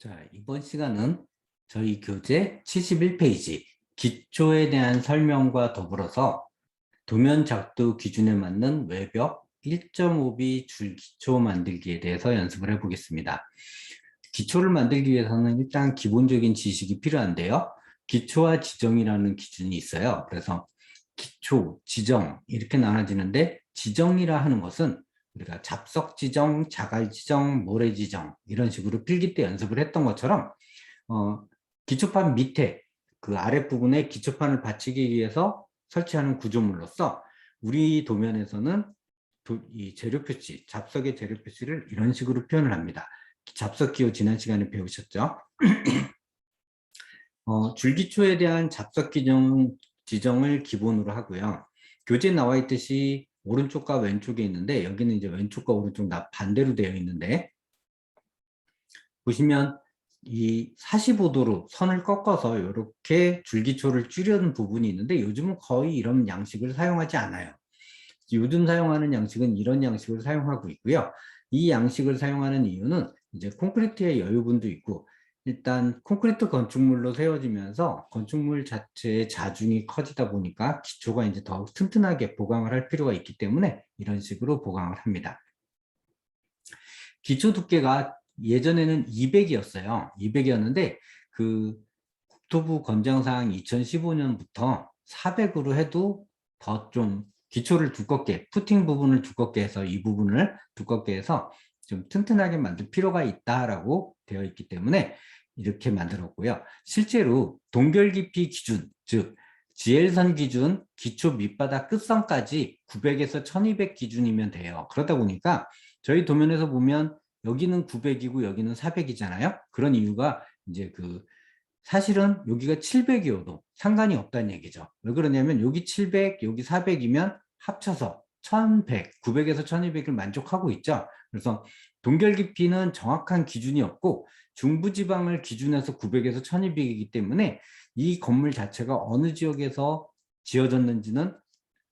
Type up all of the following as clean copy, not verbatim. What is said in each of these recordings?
자, 이번 시간은 저희 교재 71페이지 기초에 대한 설명과 더불어서 도면 작도 기준에 맞는 외벽 1.5B 줄 기초 만들기에 대해서 연습을 해보겠습니다. 기초를 만들기 위해서는 일단 기본적인 지식이 필요한데요. 기초와 지정이라는 기준이 있어요. 그래서 기초, 지정 이렇게 나눠지는데 지정이라 하는 것은 우리가 잡석 지정, 자갈 지정, 모래 지정 이런 식으로 필기 때 연습을 했던 것처럼 기초판 밑에 그 아랫부분에 기초판을 받치기 위해서 설치하는 구조물로서 우리 도면에서는 이 재료 표시, 잡석의 재료 표시를 이런 식으로 표현을 합니다. 잡석 기호 지난 시간에 배우셨죠? 줄기초에 대한 잡석 지정을 기본으로 하고요. 교재에 나와 있듯이 오른쪽과 왼쪽에 있는데 여기는 이제 왼쪽과 오른쪽 다 반대로 되어 있는데 보시면 이 45도로 선을 꺾어서 이렇게 줄기초를 줄여는 부분이 있는데 요즘은 거의 이런 양식을 사용하지 않아요. 요즘 사용하는 양식은 이런 양식을 사용하고 있고요. 이 양식을 사용하는 이유는 이제 콘크리트의 여유분도 있고 일단 콘크리트 건축물로 세워지면서 건축물 자체의 자중이 커지다 보니까 기초가 이제 더 튼튼하게 보강을 할 필요가 있기 때문에 이런 식으로 보강을 합니다. 기초 두께가 예전에는 200이었어요. 200이었는데 그 국토부 권장사항 2015년부터 400으로 해도 더 좀 기초를 두껍게, 푸팅 부분을 두껍게 해서 이 부분을 두껍게 해서 좀 튼튼하게 만들 필요가 있다라고 되어 있기 때문에 이렇게 만들었고요. 실제로 동결 깊이 기준, 즉 GL선 기준 기초 밑바닥 끝선까지 900에서 1200 기준이면 돼요. 그러다 보니까 저희 도면에서 보면 여기는 900이고 여기는 400이잖아요. 그런 이유가 이제 사실은 여기가 700이어도 상관이 없다는 얘기죠. 왜 그러냐면 여기 700, 여기 400이면 합쳐서 1100, 900에서 1200을 만족하고 있죠. 그래서 동결 깊이는 정확한 기준이 없고 중부지방을 기준해서 900에서 1200이기 때문에 이 건물 자체가 어느 지역에서 지어졌는지는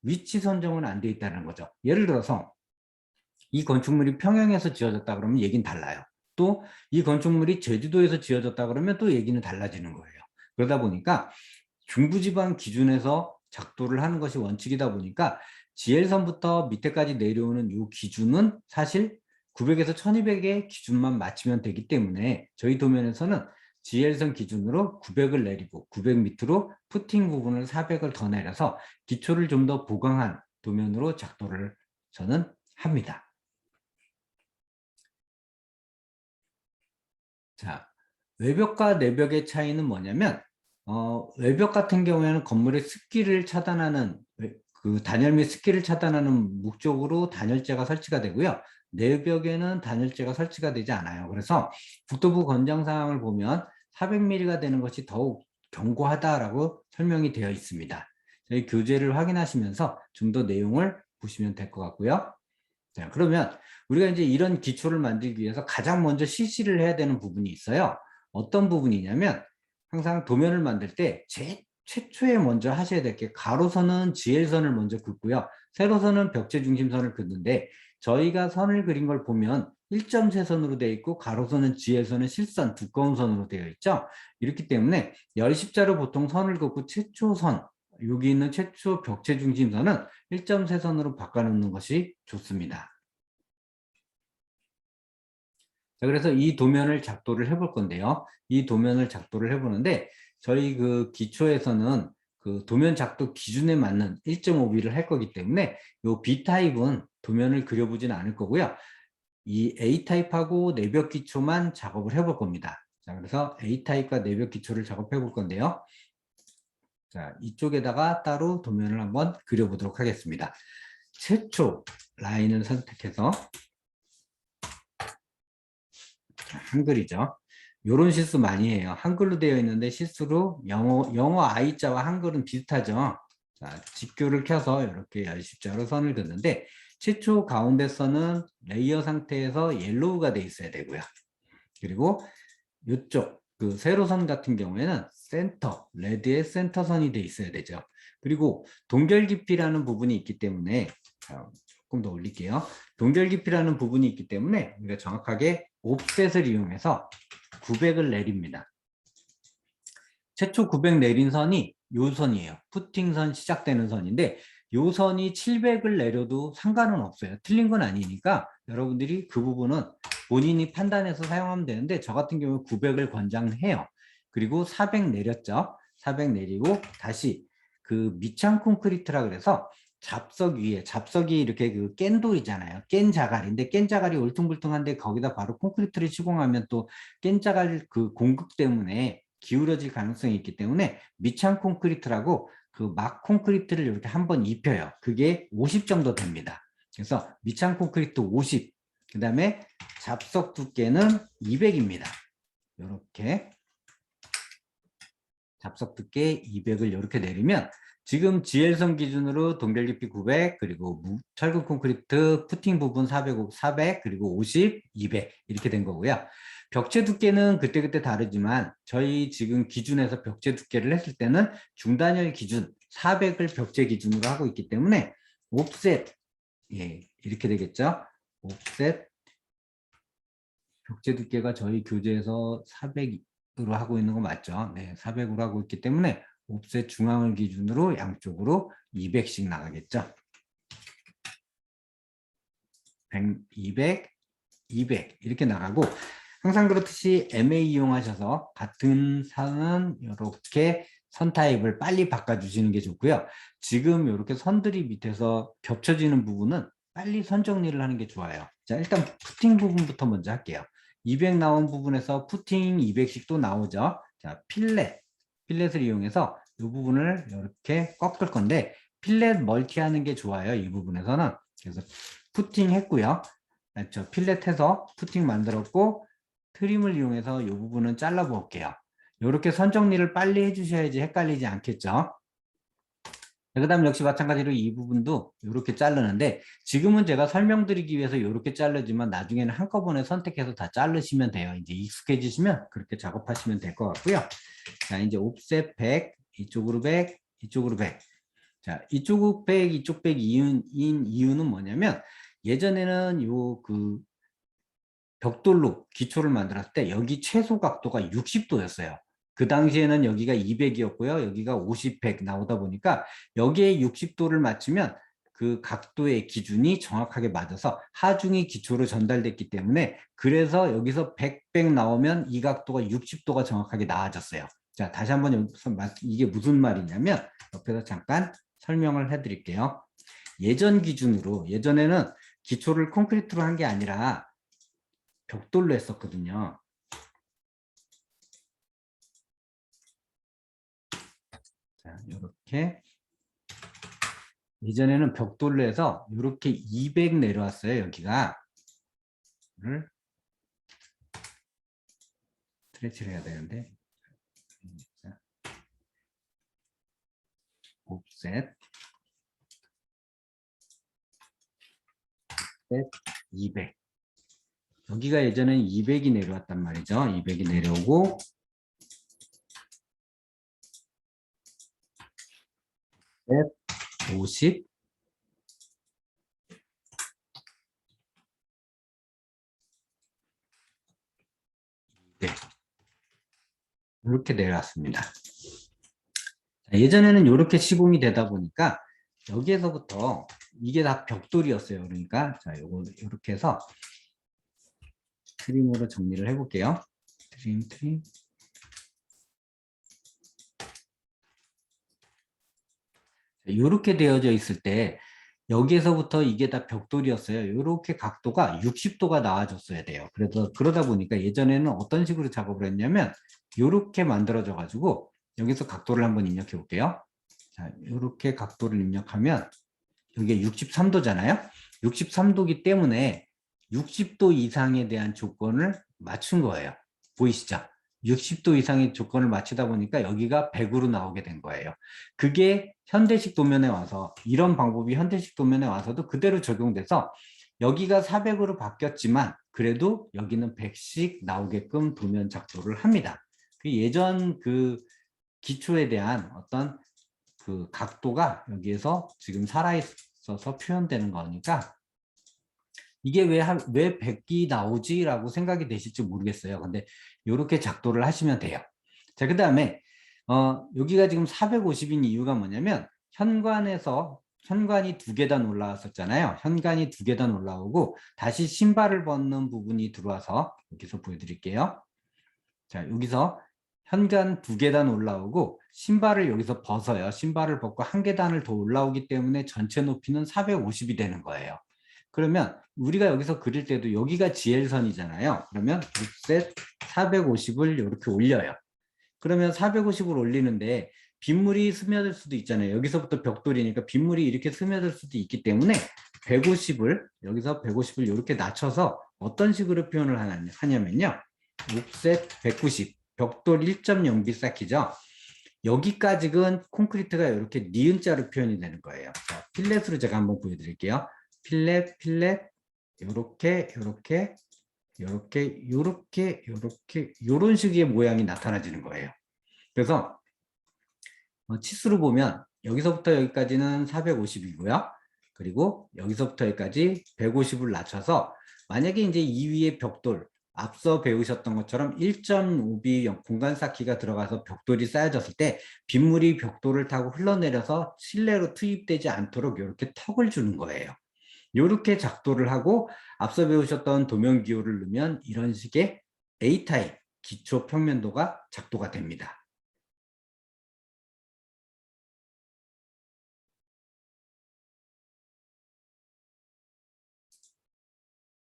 위치 선정은 안 돼 있다는 거죠. 예를 들어서 이 건축물이 평양에서 지어졌다 그러면 얘기는 달라요. 또 이 건축물이 제주도에서 지어졌다 그러면 또 얘기는 달라지는 거예요. 그러다 보니까 중부지방 기준에서 작도를 하는 것이 원칙이다 보니까 GL선부터 밑에까지 내려오는 이 기준은 사실 900에서 1200의 기준만 맞추면 되기 때문에 저희 도면에서는 GL선 기준으로 900을 내리고 900 밑으로 푸팅 부분을 400을 더 내려서 기초를 좀 더 보강한 도면으로 작도를 저는 합니다. 자, 외벽과 내벽의 차이는 뭐냐면 외벽 같은 경우에는 건물의 습기를 차단하는 단열 및 습기를 차단하는 목적으로 단열재가 설치가 되고요. 내벽에는 단열재가 설치가 되지 않아요. 그래서 국토부 권장사항을 보면 400mm가 되는 것이 더욱 견고하다라고 설명이 되어 있습니다. 저희 교재를 확인하시면서 좀 더 내용을 보시면 될 것 같고요. 자, 그러면 우리가 이제 이런 기초를 만들기 위해서 가장 먼저 실시를 해야 되는 부분이 있어요. 어떤 부분이냐면 항상 도면을 만들 때 최초에 먼저 하셔야 될 게 가로선은 GL선을 먼저 긋고요. 세로선은 벽체 중심선을 긋는데 저희가 선을 그린 걸 보면 1.3선으로 되어 있고 가로선은 GL선은 실선 두꺼운 선으로 되어 있죠. 이렇기 때문에 열십자로 보통 선을 긋고 최초선 여기 있는 최초 벽체 중심선은 1.3선으로 바꿔놓는 것이 좋습니다. 자, 그래서 이 도면을 작도를 해볼 건데요. 이 도면을 작도를 해보는데 저희 기초에서는 도면 작도 기준에 맞는 1.5B를 할 거기 때문에 이 B타입은 도면을 그려보지는 않을 거고요. 이 A타입하고 내벽 기초만 작업을 해볼 겁니다. 자, 그래서 A타입과 내벽 기초를 작업해 볼 건데요. 자, 이쪽에다가 따로 도면을 한번 그려보도록 하겠습니다. 최초 라인을 선택해서 한글이죠. 요런 실수 많이 해요. 한글로 되어 있는데 실수로 영어 I자와 한글은 비슷하죠. 자, 직교를 켜서 이렇게 열십자로 선을 긋는데 최초 가운데 선은 레이어 상태에서 옐로우가 돼 있어야 되고요. 그리고 이쪽 세로선 같은 경우에는 센터, 레드의 센터 선이 돼 있어야 되죠. 그리고 동결 깊이라는 부분이 있기 때문에 조금 더 올릴게요. 동결 깊이라는 부분이 있기 때문에 우리가 정확하게 옵셋을 이용해서 900을 내립니다. 최초 900 내린 선이 요 선이에요. 푸팅선 시작되는 선인데 요 선이 700을 내려도 상관은 없어요. 틀린 건 아니니까 여러분들이 그 부분은 본인이 판단해서 사용하면 되는데 저 같은 경우에 900을 권장해요. 그리고 400 내렸죠. 400 내리고 다시 그 밑창 콘크리트라 그래서 잡석 위에 잡석이 이렇게 그 깬돌이잖아요. 깬 자갈인데 깬 자갈이 울퉁불퉁한데 거기다 바로 콘크리트를 시공하면 또 깬 자갈 그 공극 때문에 기울어질 가능성이 있기 때문에 밑창 콘크리트라고 그 막 콘크리트를 이렇게 한번 입혀요. 그게 50 정도 됩니다. 그래서 밑창 콘크리트 50, 그 다음에 잡석 두께는 200입니다. 이렇게 잡석 두께 200을 이렇게 내리면 지금 GL선 기준으로 동결 깊이 900, 그리고 철근 콘크리트 푸팅 부분 400, 그리고 50, 200 이렇게 된 거고요. 벽체 두께는 그때그때 다르지만 저희 지금 기준에서 벽체 두께를 했을 때는 중단열 기준 400을 벽체 기준으로 하고 있기 때문에 옵셋, 예, 이렇게 되겠죠. 옵셋 벽체 두께가 저희 교재에서 400으로 하고 있는 거 맞죠? 네, 400으로 하고 있기 때문에 옵셋 중앙을 기준으로 양쪽으로 200씩 나가겠죠. 100, 200, 200 이렇게 나가고 항상 그렇듯이 MA 이용하셔서 같은 선은 이렇게 선 타입을 빨리 바꿔주시는 게 좋고요. 지금 이렇게 선들이 밑에서 겹쳐지는 부분은 빨리 선 정리를 하는 게 좋아요. 자, 일단 푸팅 부분부터 먼저 할게요. 200 나온 부분에서 푸팅 200씩 또 나오죠. 자, 필렛을 이용해서 이 부분을 이렇게 꺾을 건데 필렛 멀티 하는 게 좋아요. 이 부분에서는. 그래서 푸팅 했고요. 그렇죠. 필렛 해서 푸팅 만들었고 트림을 이용해서 이 부분은 잘라 볼게요. 이렇게 선 정리를 빨리 해주셔야지 헷갈리지 않겠죠. 그 다음 역시 마찬가지로 이 부분도 이렇게 자르는데 지금은 제가 설명드리기 위해서 이렇게 자르지만 나중에는 한꺼번에 선택해서 다 자르시면 돼요. 이제 익숙해지시면 그렇게 작업하시면 될 것 같고요. 자, 이제 옵셋 100, 이쪽으로 100, 이쪽으로 100. 자, 이쪽 100, 이쪽 100 이유는 뭐냐면 예전에는 요 그 벽돌로 기초를 만들었을 때 여기 최소 각도가 60도였어요. 그 당시에는 여기가 200이었고요. 여기가 50, 100 나오다 보니까 여기에 60도를 맞추면 그 각도의 기준이 정확하게 맞아서 하중이 기초로 전달됐기 때문에 그래서 여기서 100, 100 나오면 이 각도가 60도가 정확하게 나아졌어요. 자, 다시 한번 여기서 이게 무슨 말이냐면 옆에서 잠깐 설명을 해드릴게요. 예전 기준으로 예전에는 기초를 콘크리트로 한 게 아니라 벽돌로 했었거든요. 자, 이렇게 예전에는 벽돌로 해서 이렇게 200 내려왔어요. 여기가 스트레치를 해야 되는데 자, 옵셋 200 여기가 예전에는 200이 내려왔단 말이죠. 200이 내려오고 50 네. 이렇게 내려왔습니다. 자, 예전에는 이렇게 시공이 되다 보니까 여기에서부터 이게 다 벽돌이었어요. 그러니까 자, 요거 이렇게 해서 트림으로 정리를 해볼게요. 트림. 이렇게 되어져 있을 때 여기에서부터 이게 다 벽돌이었어요. 이렇게 각도가 60도가 나와줬어야 돼요. 그래서 그러다 보니까 예전에는 어떤 식으로 작업을 했냐면 이렇게 만들어져 가지고 여기서 각도를 한번 입력해 볼게요. 자, 이렇게 각도를 입력하면 여기가 63도잖아요. 63도기 때문에 60도 이상에 대한 조건을 맞춘 거예요. 보이시죠? 60도 이상의 조건을 맞추다 보니까 여기가 100으로 나오게 된 거예요. 그게 현대식 도면에 와서 이런 방법이 현대식 도면에 와서도 그대로 적용돼서 여기가 400으로 바뀌었지만 그래도 여기는 100씩 나오게끔 도면 작도를 합니다. 그 예전 그 기초에 대한 어떤 그 각도가 여기에서 지금 살아있어서 표현되는 거니까 이게 왜 100이 나오지라고 생각이 되실지 모르겠어요. 근데 이렇게 작도를 하시면 돼요. 자, 그 다음에 여기가 지금 450인 이유가 뭐냐면 현관이 두 계단 올라왔었잖아요. 현관이 두 계단 올라오고 다시 신발을 벗는 부분이 들어와서 여기서 보여드릴게요. 자, 여기서 현관 두 계단 올라오고 신발을 여기서 벗어요. 신발을 벗고 한 계단을 더 올라오기 때문에 전체 높이는 450이 되는 거예요. 그러면 우리가 여기서 그릴 때도 여기가 지엘선이잖아요. 그러면 룩셋 450을 이렇게 올려요. 그러면 450을 올리는데 빗물이 스며들 수도 있잖아요. 여기서부터 벽돌이니까 빗물이 이렇게 스며들 수도 있기 때문에 150을 여기서 150을 이렇게 낮춰서 어떤 식으로 표현을 하냐면요. 룩셋 190 벽돌 1.0비 쌓기죠. 여기까지는 콘크리트가 이렇게 니은자로 표현이 되는 거예요. 자, 필렛으로 제가 한번 보여드릴게요. 필렛 이렇게 이런 식의 모양이 나타나지는 거예요. 그래서 치수로 보면 여기서부터 여기까지는 450이고요. 그리고 여기서부터 여기까지 150을 낮춰서 만약에 이제 이 위에 벽돌 앞서 배우셨던 것처럼 1.5B 공간 쌓기가 들어가서 벽돌이 쌓여졌을 때 빗물이 벽돌을 타고 흘러내려서 실내로 투입되지 않도록 이렇게 턱을 주는 거예요. 이렇게 작도를 하고 앞서 배우셨던 도면 기호를 넣으면 이런 식의 A타입 기초 평면도가 작도가 됩니다.